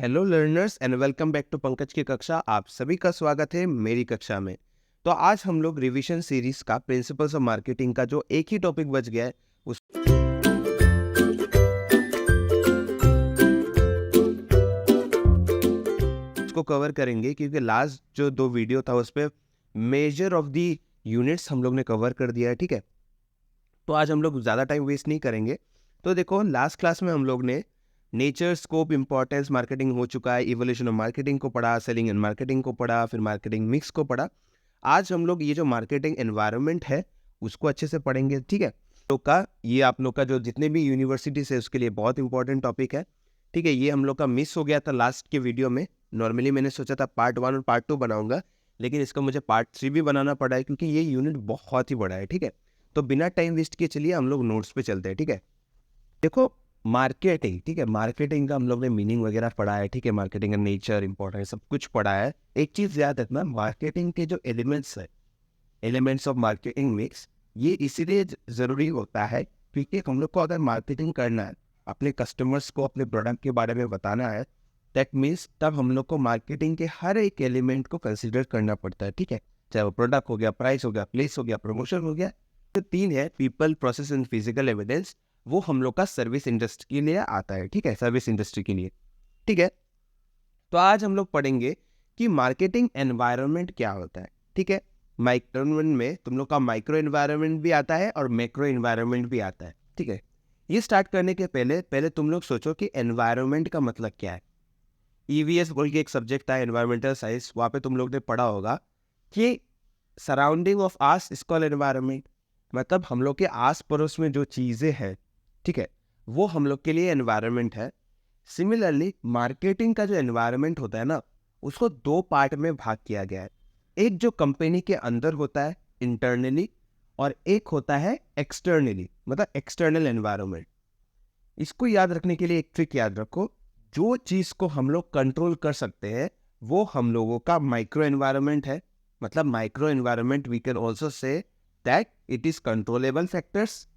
Hello learners and welcome back to Pankaj की कक्षा। आप सभी का स्वागत है मेरी कक्षा में। तो आज हम लोग रिवीजन सीरीज का प्रिंसिपल्स ऑफ मार्केटिंग का जो एक ही टॉपिक बच गया है उसको कवर करेंगे, क्योंकि लास्ट जो दो वीडियो था उस पर मेजर ऑफ दी यूनिट्स हम लोग ने कवर कर दिया है। ठीक है, तो आज हम लोग ज़्यादा टाइम वेस्ट नहीं करेंगे। तो देखो, लास्ट क्लास में हम लोग ने नेचर, स्कोप, इंपॉर्टेंस, मार्केटिंग हो चुका है, इवोल्यूशन ऑफ मार्केटिंग को पढ़ा, सेलिंग एंड मार्केटिंग को पढ़ा, फिर मार्केटिंग मिक्स को पढ़ा। आज हम लोग ये जो मार्केटिंग एनवायरनमेंट है उसको अच्छे से पढ़ेंगे। ठीक है, तो ये आप लोग का जो जितने भी यूनिवर्सिटीज है उसके लिए बहुत इंपॉर्टेंट टॉपिक है। ठीक है, ये हम लोग का मिस हो गया था लास्ट के वीडियो में। नॉर्मली मैंने सोचा था पार्ट 1 और पार्ट 2 बनाऊंगा, लेकिन इसका मुझे पार्ट 3 भी बनाना पड़ा है क्योंकि ये यूनिट बहुत ही बड़ा है। ठीक है, तो बिना टाइम वेस्ट किए चलिए हम लोग नोट्स पे चलते हैं। ठीक है, देखो मार्केटिंग, ठीक है, मार्केटिंग का हम लोग ने मीनिंग वगैरह पढ़ा है। ठीक है, मार्केटिंग का नेचर, इंपॉर्टेंस, सब कुछ पढ़ा है। एक चीज याद रखना, मार्केटिंग के जो एलिमेंट्स है, एलिमेंट्स ऑफ मार्केटिंग मिक्स, ये इसीलिए जरूरी होता है क्योंकि हम लोग को अगर मार्केटिंग करना है, अपने कस्टमर्स को अपने प्रोडक्ट के बारे में बताना है, दैट मीन्स तब हम लोग को मार्केटिंग के हर एक एलिमेंट को कंसिडर करना पड़ता है। ठीक है, चाहे वो प्रोडक्ट हो गया, प्राइस हो गया, प्लेस हो गया, प्रमोशन हो गया। तो 3 है, people, process and physical evidence, वो हम लोग का सर्विस इंडस्ट्री के लिए आता है। ठीक है, सर्विस इंडस्ट्री के लिए। ठीक है, तो आज हम लोग पढ़ेंगे कि मार्केटिंग एनवायरनमेंट क्या होता है। ठीक है, माइक्रो में तुम लोग का माइक्रो एनवायरनमेंट भी आता है और मैक्रो एनवायरनमेंट भी आता है। ठीक है, ये स्टार्ट करने के पहले पहले तुम लोग सोचो कि एनवायरनमेंट का मतलब क्या है। ईवीएस बोल के एक सब्जेक्ट था, एनवायरमेंटल साइंस, वहाँ पे तुम लोग ने पढ़ा होगा कि surrounding of us is called environment. मतलब हम लोग के आस पड़ोस में जो चीज़ें हैं, ठीक है, वो हम लोग के लिए एनवायरनमेंट है। सिमिलरली मार्केटिंग का जो एनवायरनमेंट होता है ना, उसको 2 पार्ट में भाग किया गया है। एक जो कंपनी के अंदर होता है इंटरनली, और एक होता है एक्सटर्नली, मतलब एक्सटर्नल एनवायरनमेंट। इसको याद रखने के लिए एक ट्रिक याद रखो, जो चीज़ को हम लोग कंट्रोल कर सकते हैं वो हम लोगों का माइक्रो एनवायरनमेंट है। मतलब micro environment we can also say that it is controllable factors.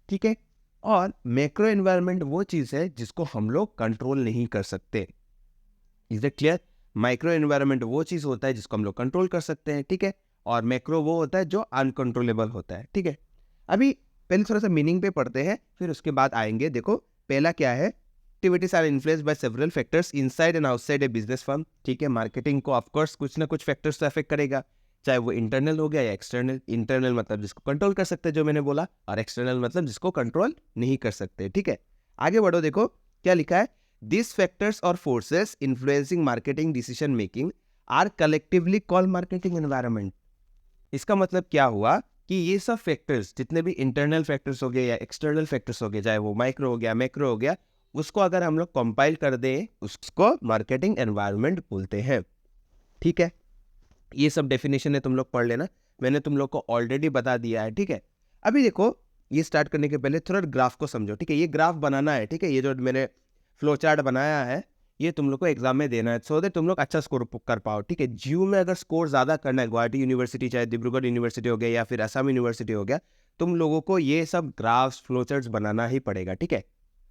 ठीक है, और मैक्रो एनवायरनमेंट वो चीज़ है जिसको हम लोग कंट्रोल नहीं कर सकते। Is it clear? Micro environment वो चीज़ होता है जिसको हम लोग कंट्रोल कर सकते हैं। ठीक है, और मैक्रो वो होता है जो अनकंट्रोलेबल होता है। ठीक है, अभी पहले थोड़ा सा मीनिंग पे पढ़ते हैं, फिर उसके बाद आएंगे। देखो पहला क्या है, activities are influenced by several factors inside and outside a business firm. ठीक है, मार्केटिंग को ऑफकोर्स कुछ ना कुछ फैक्टर्स तो अफेक्ट करेगा, चाहे वो इंटरनल हो गया या एक्सटर्नल। इंटरनल मतलब जिसको कंट्रोल कर सकते हैं, जो मैंने बोला, और एक्सटर्नल मतलब जिसको कंट्रोल नहीं कर सकते। ठीक है, आगे बढ़ो, देखो क्या लिखा है, दिस फैक्टर्स और forces influencing marketing decision making are collectively called marketing environment. इसका मतलब क्या हुआ कि ये सब फैक्टर्स, जितने भी इंटरनल फैक्टर्स हो गए या एक्सटर्नल फैक्टर्स हो गए, चाहे वो माइक्रो हो गया, मैक्रो हो गया, उसको अगर हम लोग कंपाइल कर दें, उसको मार्केटिंग एनवायरनमेंट बोलते हैं। ठीक है, ये सब डेफिनेशन है, तुम लोग पढ़ लेना, मैंने तुम लोग को ऑलरेडी बता दिया है। ठीक है, अभी देखो, ये स्टार्ट करने के पहले थोड़ा ग्राफ को समझो। ठीक है, ये ग्राफ बनाना है। ठीक है, ये जो मैंने फ्लो चार्ट बनाया है, ये तुम लोग को एग्जाम में देना है, सो दैट तुम लोग अच्छा स्कोर कर पाओ। ठीक है, जीयू में अगर स्कोर ज़्यादा करना है, गुवाहाटी यूनिवर्सिटी, चाहे डिब्रूगढ़ यूनिवर्सिटी हो गया या फिर असम यूनिवर्सिटी हो गया, तुम लोगों को ये सब ग्राफ्स, फ्लो चार्ट्स बनाना ही पड़ेगा। ठीक है,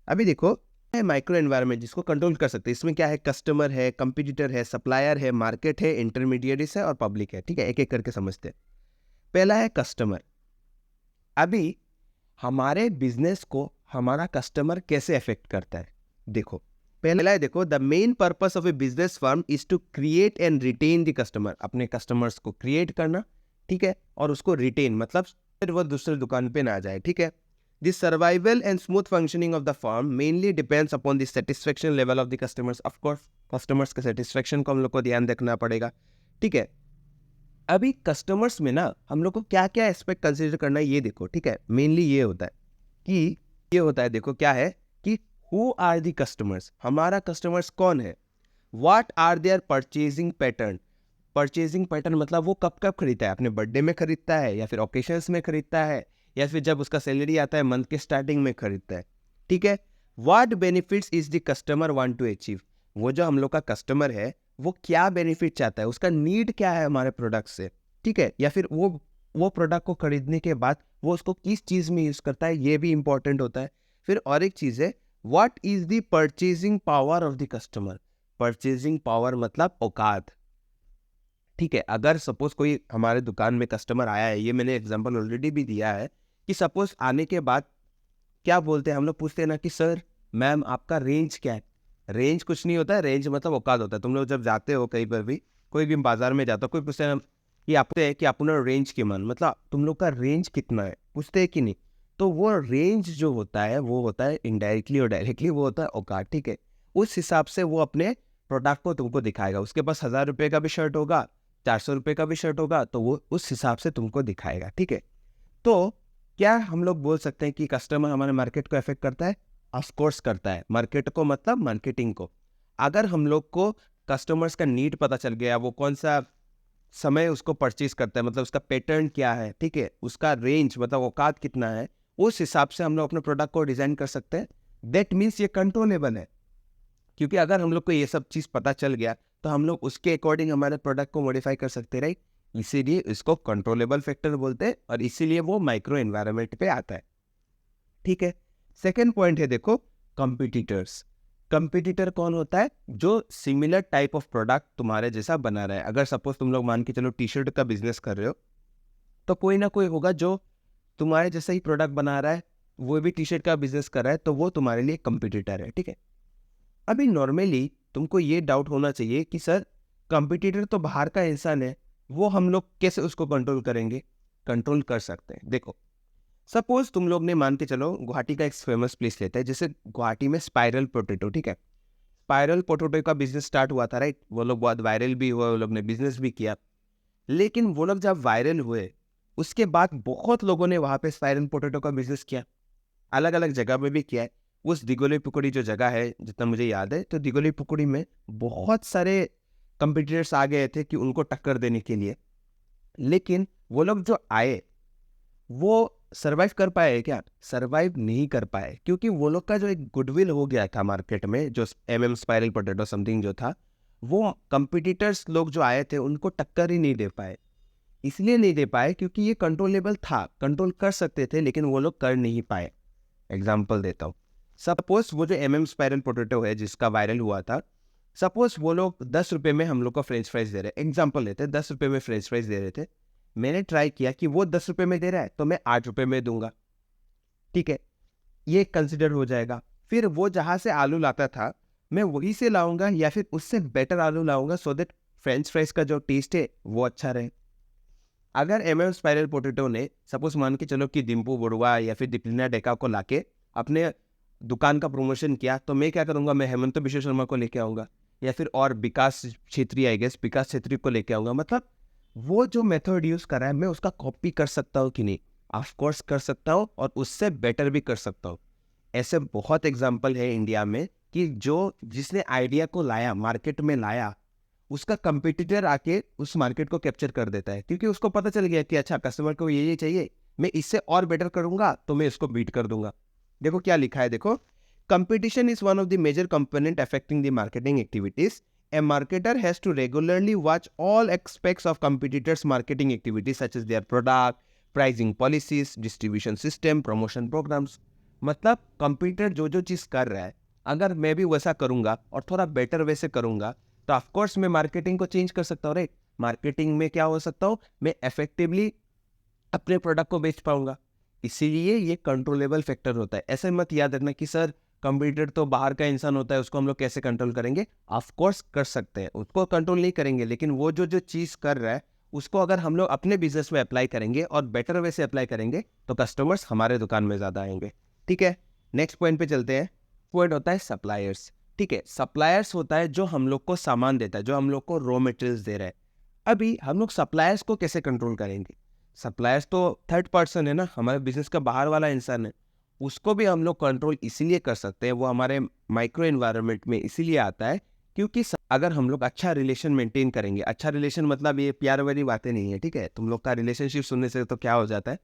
अभी देखो माइक्रो एनवायरनमेंट जिसको कंट्रोल कर सकते हैं, इसमें क्या है, कस्टमर है, कंपटीटर है, सप्लायर है, मार्केट है, इंटरमीडिएट्स है और पब्लिक है। ठीक है, एक एक करके समझते हैं। पहला है कस्टमर। अभी हमारे बिजनेस को हमारा कस्टमर कैसे अफेक्ट करता है, देखो पहला है, देखो the main purpose of a business firm is to create and retain the customer. अपने कस्टमर्स को क्रिएट करना, ठीक है, और उसको रिटेन मतलब फिर वो दूसरे दुकान पे ना जाए। ठीक है, the survival and smooth functioning of the firm mainly depends upon the satisfaction level of the customers. Of course customers के सेटिस्फेक्शन को हम लोग को ध्यान रखना पड़ेगा। ठीक है, अभी कस्टमर्स में ना हम लोग को क्या क्या एस्पेक्ट कंसिडर करना है, ये देखो। ठीक है, मेनली ये होता है कि ये होता है, देखो क्या है कि हु आर दी कस्टमर्स, हमारा कस्टमर्स कौन है, what are their purchasing pattern. Purchasing pattern मतलब वो कब कब खरीदता है, अपने बर्थडे में खरीदता है या फिर ओकेशंस में खरीदता है या फिर जब उसका सैलरी आता है मंथ के स्टार्टिंग में खरीदता है। ठीक है, what benefits is the customer want to achieve, वो जो हम लोग का कस्टमर है वो क्या बेनिफिट चाहता है, उसका नीड क्या है हमारे प्रोडक्ट से। ठीक है, या फिर वो प्रोडक्ट को खरीदने के बाद वो उसको किस चीज़ में यूज़ करता है, ये भी इंपॉर्टेंट होता है। फिर और एक चीज़ है, what is the purchasing power of the customer, purchasing power मतलब औकात, ठीक है। अगर सपोज कोई हमारे दुकान में कस्टमर आया है, ये मैंने एग्जांपल ऑलरेडी भी दिया है कि सपोज आने के बाद क्या बोलते हैं हम लोग, पूछते हैं ना कि सर मैम आपका रेंज क्या है। रेंज कुछ नहीं होता है, रेंज मतलब औकात होता है। तुम लोग जब जाते हो कहीं पर भी, कोई भी बाजार में जाते हो, कोई पूछते हैं कि आपसे है कि अपना रेंज की मन, मतलब तुम लोग का रेंज कितना है, पूछते हैं कि नहीं। तो वो रेंज जो होता है वो होता है इनडायरेक्टली और डायरेक्टली वो होता है औकात, ठीक है। उस हिसाब से वो अपने प्रोडक्ट को तुमको दिखाएगा। उसके पास 1000 रुपये का भी शर्ट होगा, 400 रुपये का भी शर्ट होगा, तो वो उस हिसाब से तुमको दिखाएगा, ठीक है। तो क्या हम लोग बोल सकते हैं कि कस्टमर हमारे मार्केट को अफेक्ट करता है? ऑफ कोर्स करता है। मार्केट को मतलब मार्केटिंग को। अगर हम लोग को कस्टमर्स का नीड पता चल गया, वो कौन सा समय उसको परचेज करता है, मतलब उसका पैटर्न क्या है, ठीक है, उसका रेंज मतलब औकात कितना है, उस हिसाब से हम लोग अपने प्रोडक्ट को डिजाइन कर सकते हैं। दैट मीन्स ये कंट्रोलेबल है, क्योंकि अगर हम लोग को ये सब चीज़ पता चल गया तो हम लोग उसके अकॉर्डिंग हमारे प्रोडक्ट को मॉडिफाई कर सकते हैं, राइट। इसीलिए इसको कंट्रोलेबल फैक्टर बोलते हैं और इसीलिए वो माइक्रो एनवायरनमेंट पे आता है, ठीक है। सेकेंड पॉइंट है देखो, कंपिटिटर्स। कंपिटिटर कौन होता है? जो सिमिलर टाइप ऑफ प्रोडक्ट तुम्हारे जैसा बना रहा है। अगर सपोज तुम लोग मान के चलो टी शर्ट का बिजनेस कर रहे हो, तो कोई ना कोई होगा जो तुम्हारे जैसा ही प्रोडक्ट बना रहा है, वो भी टी शर्ट का बिजनेस कर रहा है, तो वो तुम्हारे लिए कंपिटिटर है, ठीक है। अभी नॉर्मली तुमको ये डाउट होना चाहिए कि सर कंपटीटर तो बाहर का इंसान है, वो हम लोग कैसे उसको कंट्रोल करेंगे? कंट्रोल कर सकते हैं। देखो सपोज तुम लोग ने मान के चलो गुवाहाटी का एक फेमस प्लेस लेते हैं, जैसे गुवाहाटी में स्पाइरल पोटैटो, ठीक है। स्पाइरल पोटैटो का बिजनेस स्टार्ट हुआ था, राइट। वो लोग बहुत वायरल भी हुआ, वो लोग ने बिजनेस भी किया। लेकिन वो लोग जब वायरल हुए उसके बाद बहुत लोगों ने वहाँ पे स्पाइरल पोटैटो का बिजनेस किया, अलग अलग जगह में भी किया है। उस दिगोली पुकुड़ी जो जगह है, जितना मुझे याद है, तो दिगोली पुकुड़ी में बहुत सारे कंपटीटर्स आ गए थे कि उनको टक्कर देने के लिए। लेकिन वो लोग जो आए वो सरवाइव कर पाए क्या? सरवाइव नहीं कर पाए, क्योंकि वो लोग का जो एक गुडविल हो गया था मार्केट में, जो स्पाइरल पोटैटो समथिंग जो था, वो कंपटीटर्स लोग जो आए थे उनको टक्कर ही नहीं दे पाए। इसलिए नहीं दे पाए क्योंकि ये कंट्रोलेबल था, कंट्रोल कर सकते थे, लेकिन वो लोग कर नहीं पाए। एग्जाम्पल देता हूँ, सपोज वो जो स्पाइरल पोटैटो है जिसका वायरल हुआ था, सपोज वो लोग 10 रुपये में हम लोग को फ्रेंच फ्राइज दे रहे हैं, एग्जाम्पल लेते हैं, 10 रुपये में फ्रेंच फ्राइज दे रहे थे। मैंने ट्राई किया कि वो 10 रुपये में दे रहा है तो मैं 8 रुपये में दूंगा, ठीक है, ये कंसिडर हो जाएगा। फिर वो जहाँ से आलू लाता था मैं वहीं से लाऊंगा या फिर उससे बेटर आलू लाऊंगा, सो दैट फ्रेंच फ्राइज का जो टेस्ट है वो अच्छा रहे। अगर स्पाइरल पोटैटो ने सपोज मान के चलो कि डिम्पू बड़ुआ या फिर दीपिना डेका को लाके अपने दुकान का प्रमोशन किया, तो मैं क्या करूंगा, मैं हेमंत बिश्व शर्मा को लेके आऊंगा या फिर और विकास छेत्री, आई गेस विकास छेत्री को लेके आऊंगा। मतलब वो जो मेथड यूज कर रहा है मैं उसका कॉपी कर सकता हूँ कि नहीं? ऑफ कोर्स कर सकता हूँ, और उससे बेटर भी कर सकता हूँ। ऐसे बहुत एग्जाम्पल है इंडिया में कि जो जिसने आइडिया को लाया, मार्केट में लाया, उसका कंपटीटर आके उस मार्केट को कैप्चर कर देता है, क्योंकि उसको पता चल गया कि अच्छा कस्टमर को ये चाहिए, मैं इससे और बेटर करूंगा तो मैं इसको बीट कर दूंगा। देखो क्या लिखा है, देखो, competition is one of the major component affecting the marketing activities. A marketer has to regularly watch all aspects of competitors' marketing activities such as their product, pricing policies, distribution system, promotion programs. मतलब computer जो जो चीज़ कर रहा है, अगर मैं भी वैसा करूंगा और थोड़ा बेटर वैसे करूंगा, तो ऑफकोर्स मैं मार्केटिंग को चेंज कर सकता हूँ, राइट। मार्केटिंग में क्या हो सकता हूँ, मैं इफेक्टिवली अपने प्रोडक्ट को बेच पाऊंगा। इसीलिए ये कंट्रोलेबल फैक्टर होता है। ऐसे मत याद रखना कि सर कंप्यूटर तो बाहर का इंसान होता है, उसको हम लोग कैसे कंट्रोल करेंगे? ऑफ कोर्स कर सकते हैं, उसको कंट्रोल नहीं करेंगे, लेकिन वो जो जो चीज़ कर रहा है उसको अगर हम लोग अपने बिजनेस में अप्लाई करेंगे और बेटर वे से अप्लाई करेंगे तो कस्टमर्स हमारे दुकान में ज़्यादा आएंगे, ठीक है। नेक्स्ट पॉइंट पे चलते हैं। पॉइंट होता है सप्लायर्स, ठीक है। सप्लायर्स होता है जो हम लोग को सामान देता है, जो हम लोग को रॉ मटेरियल्स दे रहा है। अभी हम लोग सप्लायर्स को कैसे कंट्रोल करेंगे? सप्लायर्स तो थर्ड पर्सन है ना, हमारे बिजनेस का बाहर वाला इंसान है। उसको भी हम लोग कंट्रोल इसीलिए कर सकते हैं, वो हमारे माइक्रो एनवायरनमेंट में इसीलिए आता है क्योंकि अगर हम लोग अच्छा रिलेशन मेंटेन करेंगे, अच्छा रिलेशन मतलब ये प्यार वाली बातें नहीं है, ठीक है। तुम लोग का रिलेशनशिप सुनने से तो क्या हो जाता है,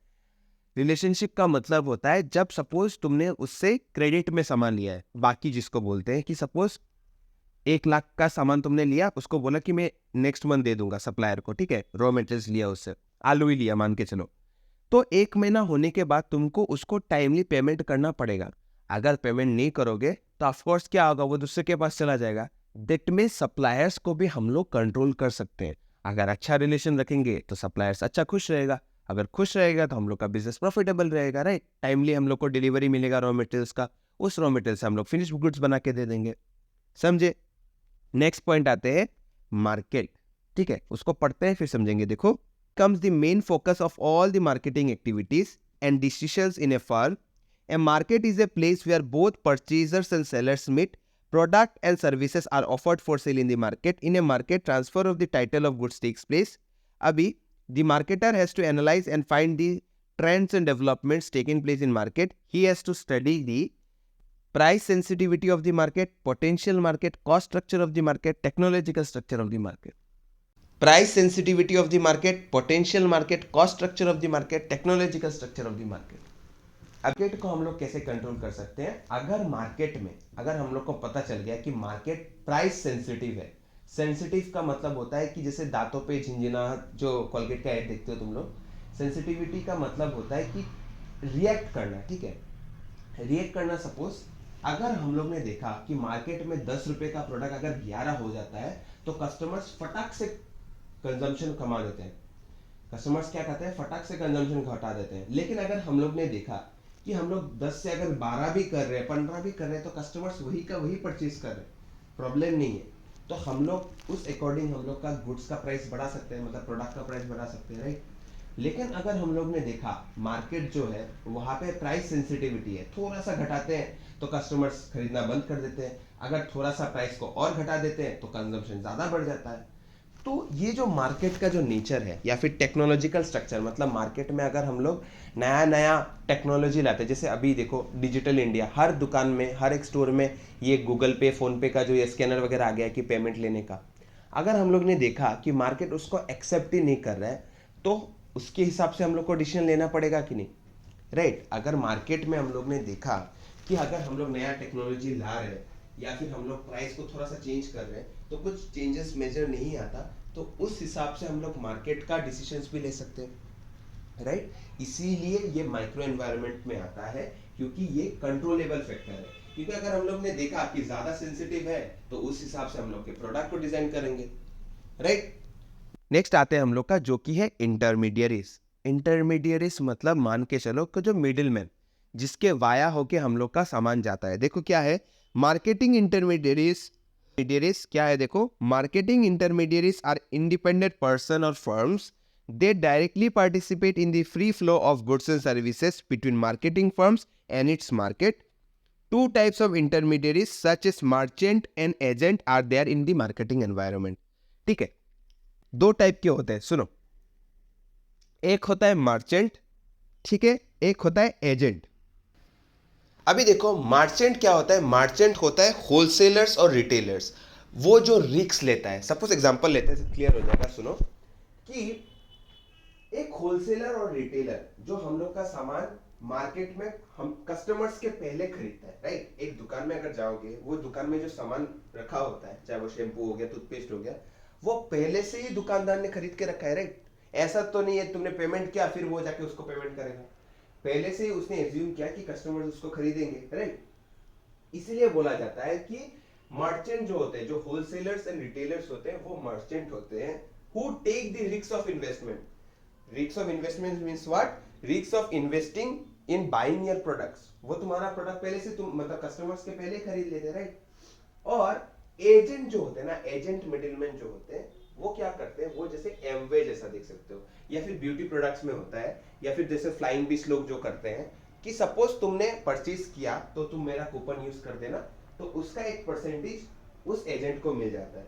रिलेशनशिप का मतलब होता है जब सपोज तुमने उससे क्रेडिट में सामान लिया है, बाकी जिसको बोलते हैं कि सपोज 1 लाख का सामान तुमने लिया, उसको बोला कि मैं नेक्स्ट मंथ दे दूंगा सप्लायर को, ठीक है। रॉ मटेरियल्स लिया उससे, आलू ही लिया मान के चलो, तो 1 महीना होने के बाद तुमको उसको टाइमली पेमेंट करना पड़ेगा। अगर पेमेंट नहीं करोगे तो ऑफकोर्स क्या होगा, वो दूसरे के पास चला जाएगा। दैट में सप्लायर्स को भी हम लोग कंट्रोल कर सकते हैं। अगर अच्छा रिलेशन रखेंगे तो सप्लायर्स अच्छा खुश रहेगा, अगर खुश रहेगा तो हम लोग का बिजनेस प्रॉफिटेबल रहेगा, राइट। टाइमली हम लोग को डिलीवरी मिलेगा रॉ मटेरियल्स का, उस रॉ मटेरियल से हम लोग फिनिश गुड्स बना के दे देंगे, समझे। नेक्स्ट पॉइंट आते हैं मार्केट, ठीक है, उसको पढ़ते हैं फिर समझेंगे। देखो, comes the main focus of all the marketing activities and decisions in a firm. A market is a place where both purchasers and sellers meet. Product and services are offered for sale in the market. In a market, transfer of the title of goods takes place. Abhi, the marketer has to analyze and find the trends and developments taking place in market. He has to study the price sensitivity of the market, potential market, cost structure of the market, technological structure of the market. Price sensitivity of the market, potential market, cost structure of the market, technological structure of the market. Market को हम लोग कैसे control कर सकते हैं? अगर market में अगर हम लोग को पता चल गया कि मार्केट प्राइस सेंसिटिव है, सेंसिटिव का मतलब होता है कि जैसे दांतों पे झिंझिना, जो कोलगेट का ऐड देखते हो तुम लोग, सेंसिटिविटी का मतलब होता है कि रिएक्ट करना, ठीक है, रिएक्ट करना। सपोज अगर हम लोग ने देखा कि मार्केट में 10 रुपए का प्रोडक्ट अगर 11 हो जाता है तो कस्टमर्स फटाक से कंजम्पशन कमा देते हैं, कस्टमर्स क्या कहते हैं, फटाक से कंजम्पशन घटा देते हैं। लेकिन अगर हम लोग ने देखा कि हम लोग 10 से अगर 12 भी कर रहे हैं, 15 भी कर रहे हैं, तो कस्टमर्स वही का वही परचेज कर रहे हैं, प्रॉब्लम नहीं है। तो हम लोग उस अकॉर्डिंग हम लोग का गुड्स का प्राइस बढ़ा सकते हैं, मतलब प्रोडक्ट का प्राइस बढ़ा सकते हैं, राइट। लेकिन अगर हम लोग ने देखा मार्केट जो है वहां पे प्राइस सेंसिटिविटी है, थोड़ा सा घटाते हैं तो कस्टमर्स खरीदना बंद कर देते हैं, अगर थोड़ा सा प्राइस को और घटा देते हैं तो कंजम्पशन ज्यादा बढ़ जाता है। तो ये जो मार्केट का जो नेचर है या फिर टेक्नोलॉजिकल स्ट्रक्चर, मतलब मार्केट में अगर हम लोग नया नया टेक्नोलॉजी लाते हैं, जैसे अभी देखो डिजिटल इंडिया, हर दुकान में हर एक स्टोर में ये गूगल पे फोन पे का जो ये स्कैनर वगैरह आ गया है कि पेमेंट लेने का, अगर हम लोग ने देखा कि मार्केट उसको एक्सेप्ट ही नहीं कर रहा है तो उसके हिसाब से हम लोग को डिसीजन लेना पड़ेगा कि नहीं, राइट। अगर मार्केट में हम लोग ने देखा कि अगर हम लोग नया टेक्नोलॉजी ला रहे हैं या फिर हम लोग प्राइस को थोड़ा सा चेंज कर रहे हैं तो कुछ चेंजेस मेजर नहीं आता, तो उस हिसाब से हम लोग मार्केट का डिसीजंस भी ले सकते हैं, राइट। इसीलिए ये माइक्रो एनवायरनमेंट में आता है क्योंकि ये कंट्रोलेबल फैक्टर है। क्योंकि अगर हम लोग ने देखा कि ज्यादा सेंसिटिव है तो उस हिसाब से हम लोग के प्रोडक्ट को डिजाइन करेंगे, राइट। नेक्स्ट आते हैं हम लोग का जो कि है इंटरमीडियरीज। इंटरमीडियरीज मतलब मान के चलो कि जो मिडिल मैन, जिसके वाया होके हम लोग का सामान जाता है। देखो क्या है मार्केटिंग इंटरमीडियरीज, क्या है देखो, marketing intermediaries are independent person और firms, they directly participate in the free flow of goods and services between marketing firms and its market. Two types of intermediaries such as merchant and agent are there in the marketing environment। ठीक है, दो type के होते हैं, सुनो। एक होता है मर्चेंट, ठीक है, एक होता है एजेंट। अभी देखो मर्चेंट क्या होता है, मर्चेंट होता है होलसेलर्स और रिटेलर्स, वो जो रिस्क लेता है। सपोज एग्जांपल लेते हैं, क्लियर हो जाएगा, सुनो कि एक होलसेलर और रिटेलर जो हम लोग का सामान मार्केट में हम कस्टमर्स के पहले खरीदता है, राइट। एक दुकान में अगर जाओगे, वो दुकान में जो सामान रखा होता है, चाहे वो शैम्पू हो गया, टूथपेस्ट हो गया, वो पहले से ही दुकानदार ने खरीद के रखा है, राइट। ऐसा तो नहीं है तुमने पेमेंट किया फिर वो जाके उसको पेमेंट करेगा, पहले से ही उसने एज्यूम किया कि कस्टमर्स उसको खरीदेंगे, राइट। इसीलिए बोला जाता है कि मर्चेंट जो होते हैं, जो होलसेलर्स एंड रिटेलर्स होते हैं, वो मर्चेंट होते हैं who take the risk of investment. Risk of investment means what, risk of investing in buying your products. वो तुम्हारा प्रोडक्ट पहले से तुम मतलब कस्टमर्स के पहले खरीद लेते, राइट। और एजेंट जो होते हैं ना, एजेंट मिडिलमैन जो होते हैं, वो क्या करते हैं, वो जैसे एमवे जैसा देख सकते हो, या फिर ब्यूटी प्रोडक्ट्स में होता है, या फिर जैसे फ्लाइंग बीस लोग जो करते हैं कि सपोज तुमने परचेज किया तो तुम मेरा कूपन यूज कर देना, तो उसका एक परसेंटेज उस एजेंट को मिल जाता है।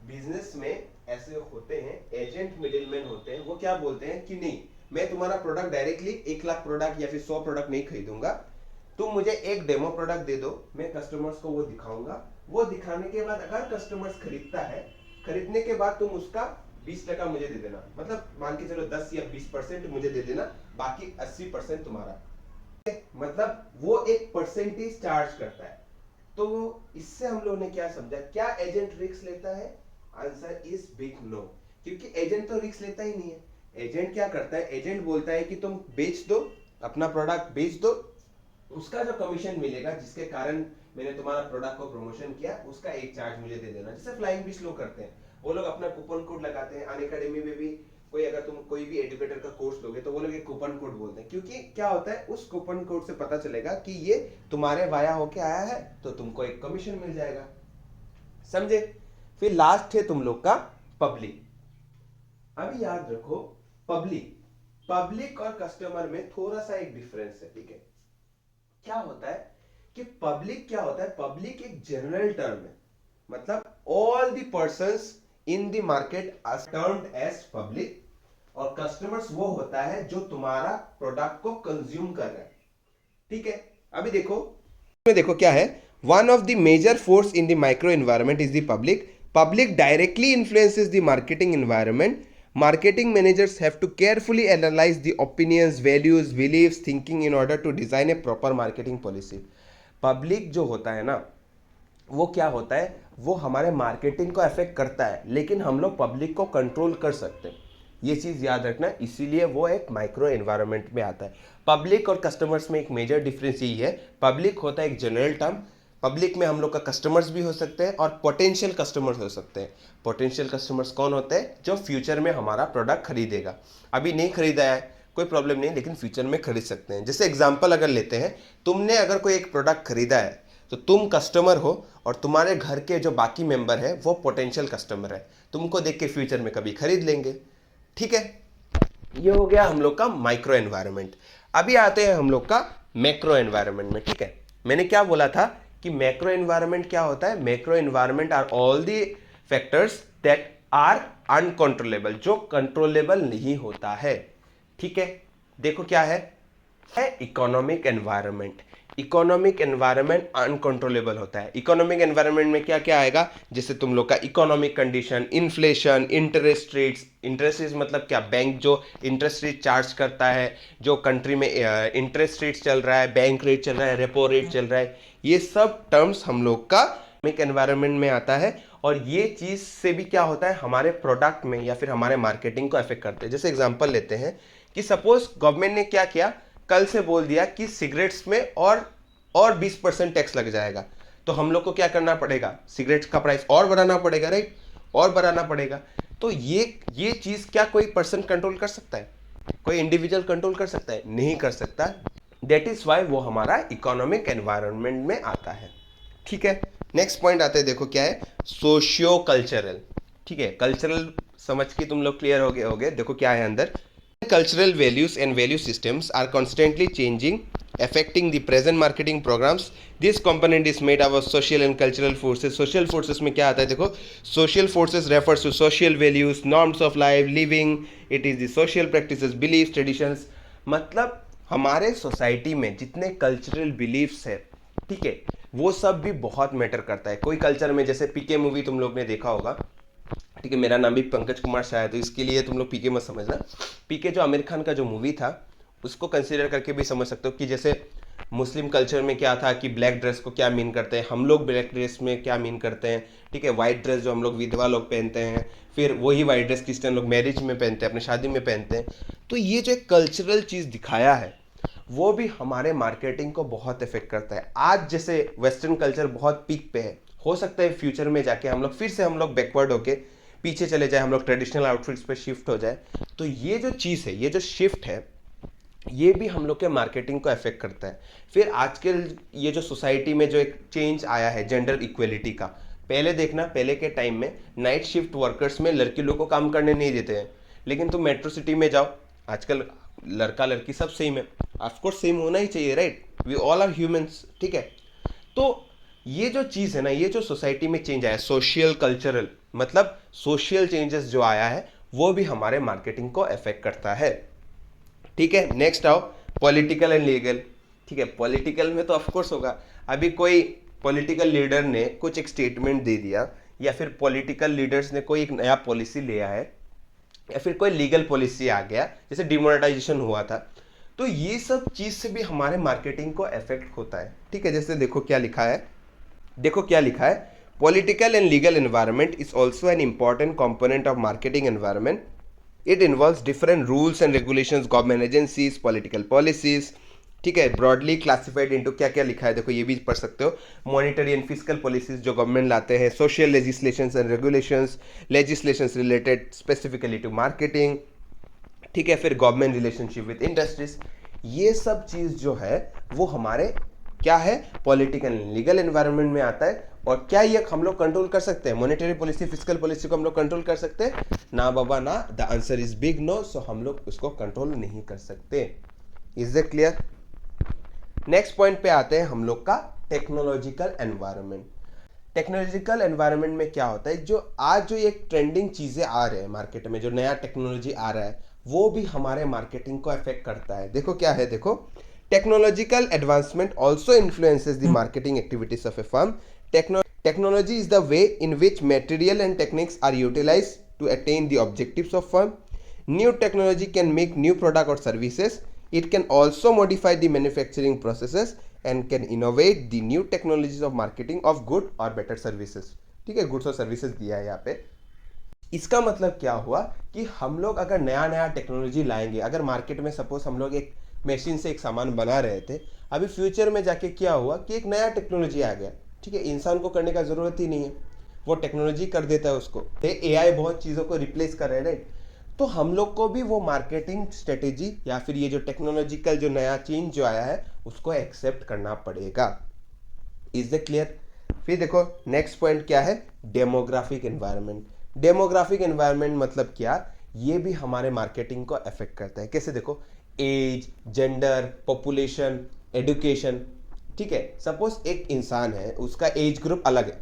बिजनेस में ऐसे होते हैं एजेंट मिडिलमैन होते हैं, वो क्या बोलते हैं कि नहीं, मैं तुम्हारा प्रोडक्ट डायरेक्टली 1 लाख प्रोडक्ट या फिर 100 प्रोडक्ट नहीं खरीदूंगा, तुम मुझे एक डेमो प्रोडक्ट दे दो, मैं कस्टमर्स को वो दिखाऊंगा, वो दिखाने के बाद अगर कस्टमर्स खरीदता है, खरीदने के बाद तुम उसका 20% मुझे दे देना, मतलब मान के चलो 10 या 20% मुझे दे देना, बाकी 80% तुम्हारा, मतलब वो एक परसेंटेज चार्ज करता है। तो इससे हम लोगों ने क्या समझा, क्या एजेंट रिस्क लेता है? आंसर इज बिग नो, क्योंकि एजेंट तो रिस्क लेता ही नहीं है। एजेंट क्या करता है, एजेंट बोलता है कि तुम बेच दो, अपना प्रोडक्ट बेच दो, उसका जो कमीशन मिलेगा जिसके कारण मैंने तुम्हारा प्रोडक्ट को प्रमोशन किया, उसका एक चार्ज मुझे दे देना। जैसे फ्लाइंग फिश लोग करते हैं, वो लोग अपना कूपन कोड लगाते हैं। अनअकैडमी में भी कोई, अगर तुम कोई भी एजुकेटर का कोर्स लोगे तो वो लोग एक कूपन कोड बोलते हैं, क्योंकि क्या होता है उस कूपन कोड से पता चलेगा कि ये तुम्हारे वाया होके आया है तो तुमको एक कमीशन मिल जाएगा, समझे। फिर लास्ट है तुम लोग का पब्लिक। अभी याद रखो, पब्लिक और कस्टमर में थोड़ा सा एक डिफरेंस है, ठीक है। क्या होता है कि पब्लिक क्या होता है, पब्लिक एक जनरल टर्म है, मतलब all the persons in the market are termed as public, और कस्टमर्स वो होता है जो तुम्हारा प्रोडक्ट को कंज्यूम कर रहा है, ठीक है। अभी देखो क्या है, one of the major force in the micro environment is the public directly influences the marketing environment. Marketing managers have to carefully analyze the opinions, values, beliefs, thinking in order to design a proper marketing policy. Public जो होता है ना, वो क्या होता है, वो हमारे मार्केटिंग को अफेक्ट करता है, लेकिन हम लोग पब्लिक को कंट्रोल कर सकते हैं, ये चीज़ याद रखना। इसीलिए वो एक माइक्रो एनवायरनमेंट में आता है। पब्लिक और कस्टमर्स में एक मेजर डिफरेंस यही है, पब्लिक होता है एक जनरल टर्म, पब्लिक में हम लोग का कस्टमर्स भी हो सकते हैं और पोटेंशियल कस्टमर्स हो सकते हैं। पोटेंशियल कस्टमर्स कौन होते हैं, जो फ्यूचर में हमारा प्रोडक्ट खरीदेगा, अभी नहीं खरीदा है कोई प्रॉब्लम नहीं, लेकिन फ्यूचर में खरीद सकते हैं। जैसे एग्जांपल अगर लेते हैं, तुमने अगर कोई एक प्रोडक्ट खरीदा है तो तुम कस्टमर हो और तुम्हारे घर के जो बाकी मेंबर है वो पोटेंशियल कस्टमर है, तुमको देख के फ्यूचर में कभी खरीद लेंगे, ठीक है। ये हो गया हम लोग का माइक्रो एनवायरनमेंट। अभी आते हैं हम लोग का मैक्रो एनवायरनमेंट में, ठीक है। मैंने क्या बोला था कि मैक्रो एनवायरनमेंट क्या होता है, macro environment are all the factors that are uncontrollable, जो कंट्रोलेबल नहीं होता है, ठीक है। देखो क्या है economic environment. Economic environment uncontrollable होता है। इकोनॉमिक एनवायरनमेंट में क्या क्या आएगा, जैसे तुम लोग का economic condition, inflation, interest rates. Interest rates मतलब क्या, बैंक जो इंटरेस्ट रेट चार्ज करता है, जो कंट्री में इंटरेस्ट रेट चल रहा है, बैंक रेट चल रहा है, रेपो रेट चल रहा है, ये सब टर्म्स हम लोग का इकोनॉमिक एनवायरनमेंट में आता है। और ये चीज से भी क्या होता है, हमारे प्रोडक्ट में या फिर हमारे मार्केटिंग को अफेक्ट करते हैं। जैसे एग्जांपल लेते हैं कि सपोज गवर्नमेंट ने क्या किया, कल से बोल दिया कि सिगरेट्स में और 20% टैक्स लग जाएगा, तो हम लोग को क्या करना पड़ेगा, सिगरेट्स का प्राइस और बढ़ाना पड़ेगा, राइट, और बढ़ाना पड़ेगा। तो ये चीज क्या कोई पर्सन कंट्रोल कर सकता है, कोई इंडिविजुअल कंट्रोल कर सकता है, नहीं कर सकता। दैट इज वाई वो हमारा इकोनॉमिक एनवायरनमेंट में आता है, ठीक है। नेक्स्ट पॉइंट आते हैं, देखो क्या है, सोशियो कल्चरल, ठीक है। कल्चरल समझ के तुम लोग क्लियर हो गए, देखो क्या है अंदर। Cultural values and value systems are constantly changing, affecting the present marketing programs. This component is made up of social and cultural forces. Social forces में क्या आता है, देखो, social forces refers to social values, norms of life, living. It is the social practices, beliefs, traditions. मतलब हमारे society में जितने cultural beliefs है, ठीक है, वो सब भी बहुत मैटर करता है। कोई कल्चर में, जैसे पीके मूवी तुम लोग ने देखा होगा, ठीक है, मेरा नाम भी पंकज कुमार शाह है, तो इसके लिए तुम लोग पीके मत समझना। पीके जो आमिर खान का जो मूवी था, उसको कंसीडर करके भी समझ सकते हो कि जैसे मुस्लिम कल्चर में क्या था कि ब्लैक ड्रेस को क्या मीन करते हैं, हम लोग ब्लैक ड्रेस में क्या मीन करते हैं, ठीक है। वाइट ड्रेस जो हम लोग विधवा लोग पहनते हैं, फिर वही वाइट ड्रेस क्रिश्चियन लोग मैरिज में पहनते हैं, अपने शादी में पहनते हैं। तो ये जो एक कल्चरल चीज़ दिखाया है, वो भी हमारे मार्केटिंग को बहुत इफेक्ट करता है। आज जैसे वेस्टर्न कल्चर बहुत पीक पे है, हो सकता है फ्यूचर में जाके हम लोग फिर से बैकवर्ड होके पीछे चले जाए, हम लोग ट्रेडिशनल आउटफिट्स पे शिफ्ट हो जाए। तो ये जो चीज़ है, ये जो शिफ्ट है, ये भी हम लोग के मार्केटिंग को अफेक्ट करता है। फिर आजकल ये जो सोसाइटी में जो एक चेंज आया है जेंडर इक्वलिटी का, पहले देखना, पहले के टाइम में नाइट शिफ्ट वर्कर्स में लड़की लोग को काम करने नहीं देते हैं, लेकिन तुम मेट्रो सिटी में जाओ, आजकल लड़का लड़की सब सेम है। ऑफकोर्स सेम होना ही चाहिए, right, we all are humans, ठीक है। तो ये जो चीज़ है ना, ये जो सोसाइटी में चेंज आया, सोशल कल्चरल, मतलब सोशल चेंजेस जो आया है, वो भी हमारे मार्केटिंग को अफेक्ट करता है, ठीक है। नेक्स्ट आओ, पॉलिटिकल एंड लीगल, ठीक है। पॉलिटिकल में तो ऑफकोर्स होगा, अभी कोई पॉलिटिकल लीडर ने कुछ एक स्टेटमेंट दे दिया, या फिर पॉलिटिकल लीडर्स ने कोई एक नया पॉलिसी लिया है, या फिर कोई लीगल पॉलिसी आ गया, जैसे डिमोनेटाइजेशन हुआ था, तो ये सब चीज़ से भी हमारे मार्केटिंग को अफेक्ट होता है, ठीक है। जैसे देखो क्या लिखा है, political and legal environment is also an important component of marketing environment. It involves different rules and regulations, government agencies, political policies, ठीक है, ब्रॉडली क्लासिफाइड इनटू क्या क्या लिखा है देखो, ये भी पढ़ सकते हो। मॉनेटरी एंड फिस्कल पॉलिसीज जो गवर्नमेंट लाते हैं, social legislations and regulations, legislations related specifically to marketing, ठीक है, फिर गवर्नमेंट रिलेशनशिप विद इंडस्ट्रीज, ये सब चीज जो है वो हमारे क्या है, पॉलिटिकल एंड लीगल एनवायरनमेंट में आता है। और क्या ये हम लोग कंट्रोल कर सकते हैं? मॉनेटरी पॉलिसी, फिस्कल पॉलिसी को हम लोग कंट्रोल कर सकते हैं? ना बाबा ना, the answer is big no. So हम लोग उसको कंट्रोल नहीं कर सकते। Is it clear? Next point पे आते हैं हम लोग का टेक्नोलॉजिकल एनवायरनमेंट। टेक्नोलॉजिकल एनवायरनमेंट में क्या होता है, जो आज जो एक ट्रेंडिंग चीजें आ रहे हैं मार्केट में, जो नया टेक्नोलॉजी आ रहा है, वो भी हमारे मार्केटिंग को अफेक्ट करता है। देखो क्या है, देखो, technological advancement also influences the marketing activities of A firm. Technology is the way in which material and techniques are utilized to attain the objectives of firm. New technology can make new product or services. It can also modify the manufacturing processes and can innovate the new technologies of marketing of good or better services. ठीक है, goods और services दिया है यहाँ पे। इसका मतलब क्या हुआ कि हम लोग अगर नया नया टेक्नोलॉजी लाएंगे, अगर मार्केट में सपोज हम लोग एक मशीन से एक सामान बना रहे थे, अभी फ्यूचर में जाके क्या हुआ कि एक नया टेक्नोलॉजी आ गया, ठीक है, इंसान को करने का जरूरत ही नहीं है, वो टेक्नोलॉजी कर देता है उसको। एआई बहुत चीजों को रिप्लेस कर रहे हैं, राइट? तो हम लोग को भी वो मार्केटिंग स्ट्रेटेजी या फिर ये जो टेक्नोलॉजिकल जो नया चेंज जो आया है उसको एक्सेप्ट करना पड़ेगा। Is it clear? फिर देखो नेक्स्ट पॉइंट क्या है, डेमोग्राफिक एनवायरनमेंट। डेमोग्राफिक एनवायरनमेंट मतलब क्या, ये भी हमारे मार्केटिंग को अफेक्ट करता है। कैसे? देखो, एज, जेंडर, पॉपुलेशन, एडुकेशन, ठीक है, सपोज एक इंसान है, उसका एज ग्रुप अलग है।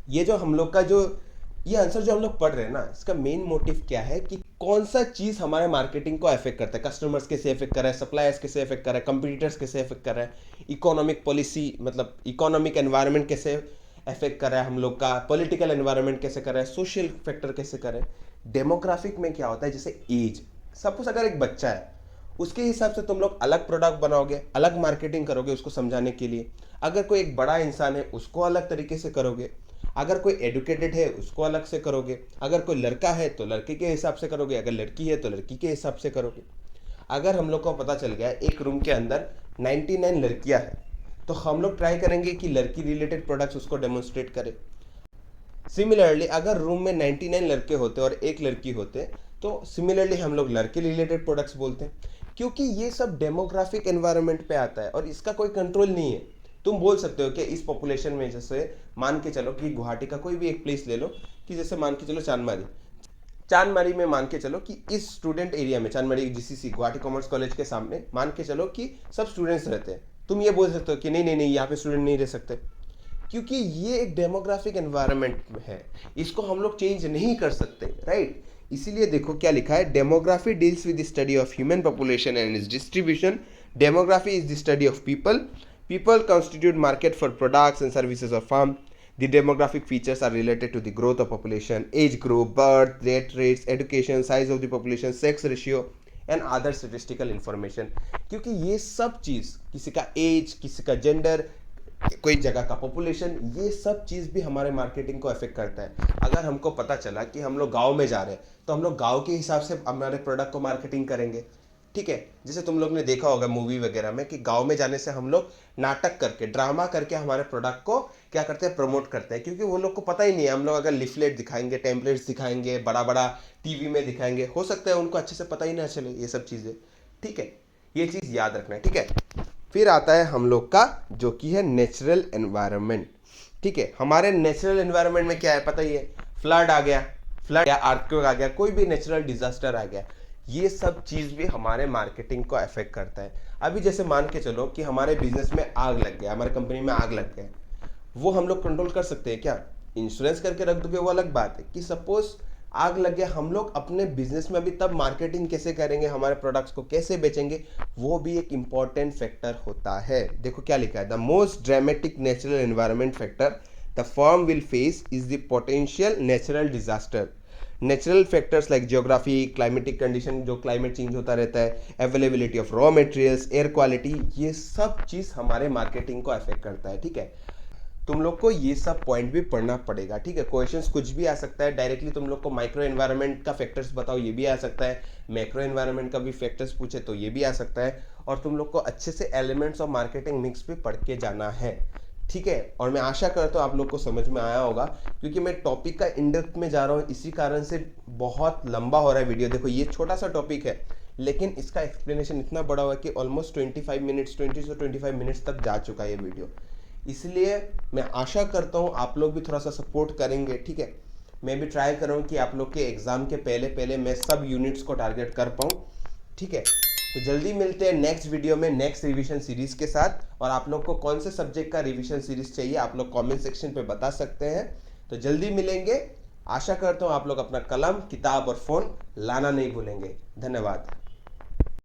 ये जो हम लोग का जो ये आंसर जो हम लोग पढ़ रहे हैं ना, इसका मेन मोटिव क्या है कि कौन सा चीज हमारे मार्केटिंग को अफेक्ट करता है, कस्टमर्स कैसे अफेक्ट कर रहा है, सप्लायर्स कैसे अफेक्ट कर रहा है, कंपटीटर्स कैसे अफेक्ट कर रहा है, इकोनॉमिक पॉलिसी मतलब इकोनॉमिक एनवायरनमेंट कैसे अफेक्ट कर रहा है हम लोग का, पॉलिटिकल एनवायरनमेंट कैसे कर रहा है, सोशल फैक्टर कैसे कर रहा है। डेमोग्राफिक में क्या होता है, जैसे एज, सपोज अगर एक बच्चा है, उसके हिसाब से तुम लोग अलग प्रोडक्ट बनाओगे, अलग मार्केटिंग करोगे उसको समझाने के लिए। अगर कोई एक बड़ा इंसान है उसको अलग तरीके से करोगे, अगर कोई एडुकेटेड है उसको अलग से करोगे, अगर कोई लड़का है तो लड़के के हिसाब से करोगे, अगर लड़की है तो लड़की के हिसाब से करोगे। अगर हम लोग को पता चल गया एक रूम के अंदर 99 लड़कियां हैं, तो हम लोग ट्राई करेंगे कि लड़की रिलेटेड प्रोडक्ट्स उसको डेमोन्स्ट्रेट करें। सिमिलरली अगर रूम में 99 लड़के होते और एक लड़की होते, तो सिमिलरली हम लोग लड़के रिलेटेड प्रोडक्ट्स बोलते हैं, क्योंकि ये सब डेमोग्राफिक एनवायरनमेंट पे आता है और इसका कोई कंट्रोल नहीं है। तुम बोल सकते हो कि इस पॉपुलेशन में, जैसे मान के चलो कि गुवाहाटी का कोई भी एक प्लेस ले लो, कि जैसे मान के चलो चांदमारी में मान के चलो कि इस स्टूडेंट एरिया में, चांदमारी जीसीसी गुवाहाटी कॉमर्स कॉलेज के सामने मान के चलो कि सब स्टूडेंट्स रहते हैं। तुम ये बोल सकते हो कि नहीं नहीं नहीं, यहाँ पे स्टूडेंट नहीं रह सकते, क्योंकि ये एक डेमोग्राफिक एनवायरनमेंट है, इसको हम लोग चेंज नहीं कर सकते, राइट? इसीलिए देखो क्या लिखा है, demography deals with the study of human population and it's distribution. Demography is the study of people. People constitute market for products and services of farm. The demographic features are related to the growth of population, age group, birth, death rates, education, size of the population, sex ratio and other statistical information. क्योंकि ये सब चीज़, किसी का as, किसी का gender, कोई जगह का पॉपुलेशन, ये सब चीज़ भी हमारे मार्केटिंग को अफेक्ट करता है। अगर हमको पता चला कि हम लोग गाँव में जा रहे हैं, तो हम लोग गाँव के हिसाब से हमारे प्रोडक्ट को मार्केटिंग करेंगे, ठीक है। जैसे तुम लोग ने देखा होगा मूवी वगैरह में कि गांव में जाने से हम लोग नाटक करके, ड्रामा करके हमारे प्रोडक्ट को क्या करते हैं, प्रमोट करते हैं, क्योंकि वो लोग को पता ही नहीं है। हम लोग अगर लिफलेट दिखाएंगे, टेम्पलेट्स दिखाएंगे, बड़ा बड़ा टीवी में दिखाएंगे, हो सकता है उनको अच्छे से पता ही ना चले ये सब चीज़ें, ठीक है। ये चीज़ याद रखना है, ठीक है। फिर आता है हम लोग का जो कि है नेचुरल एनवायरनमेंट, ठीक है। हमारे नेचुरल एनवायरनमेंट में क्या है पता ही है, फ्लड आ गया, फ्लड या अर्थक्वेक आ गया, कोई भी नेचुरल डिजास्टर आ गया, ये सब चीज़ भी हमारे मार्केटिंग को अफेक्ट करता है। अभी जैसे मान के चलो कि हमारे बिजनेस में आग लग गया, हमारे कंपनी में आग लग गया, वो हम लोग कंट्रोल कर सकते हैं क्या? इंश्योरेंस करके रख दोगे वो अलग बात है, कि सपोज आग लग गया, हम लोग अपने बिजनेस में अभी तब मार्केटिंग कैसे करेंगे, हमारे प्रोडक्ट्स को कैसे बेचेंगे, वो भी एक इंपॉर्टेंट फैक्टर होता है। देखो क्या लिखा है, the most dramatic natural environment factor the firm will face is the potential natural disaster. Natural factors like geography, climatic condition, जो क्लाइमेट चेंज होता रहता है, availability of raw materials, air quality, ये सब चीज़ हमारे मार्केटिंग को अफेक्ट करता है, ठीक है। तुम लोग को ये सब पॉइंट भी पढ़ना पड़ेगा, ठीक है। क्वेश्चंस कुछ भी आ सकता है, डायरेक्टली तुम लोग को माइक्रो एनवायरनमेंट का फैक्टर्स बताओ ये भी आ सकता है, मैक्रो एनवायरनमेंट का भी फैक्टर्स पूछे तो ये भी आ सकता है। और तुम लोग को अच्छे से एलिमेंट्स ऑफ मार्केटिंग मिक्स भी पढ़ के जाना है, ठीक है। और मैं आशा करता हूँ आप लोग को समझ में आया होगा, क्योंकि मैं टॉपिक का इन डेप्थ में जा रहा हूँ, इसी कारण से बहुत लंबा हो रहा है वीडियो। देखो ये छोटा सा टॉपिक है, लेकिन इसका एक्सप्लेनेशन इतना बड़ा हुआ कि ऑलमोस्ट 25 मिनट्स 20 से 25 मिनट्स तक जा चुका है ये वीडियो। इसलिए मैं आशा करता हूँ आप लोग भी थोड़ा सा सपोर्ट करेंगे, ठीक है। मैं भी ट्राई कर रहा हूँ कि आप लोग के एग्ज़ाम के पहले पहले मैं सब यूनिट्स को टारगेट कर पाऊँ, ठीक है। तो जल्दी मिलते हैं नेक्स्ट वीडियो में नेक्स्ट रिवीजन सीरीज के साथ। और आप लोग को कौन से सब्जेक्ट का रिवीजन सीरीज चाहिए आप लोग कमेंट सेक्शन पे बता सकते हैं। तो जल्दी मिलेंगे। आशा करता हूँ आप लोग अपना कलम, किताब और फ़ोन लाना नहीं भूलेंगे। धन्यवाद।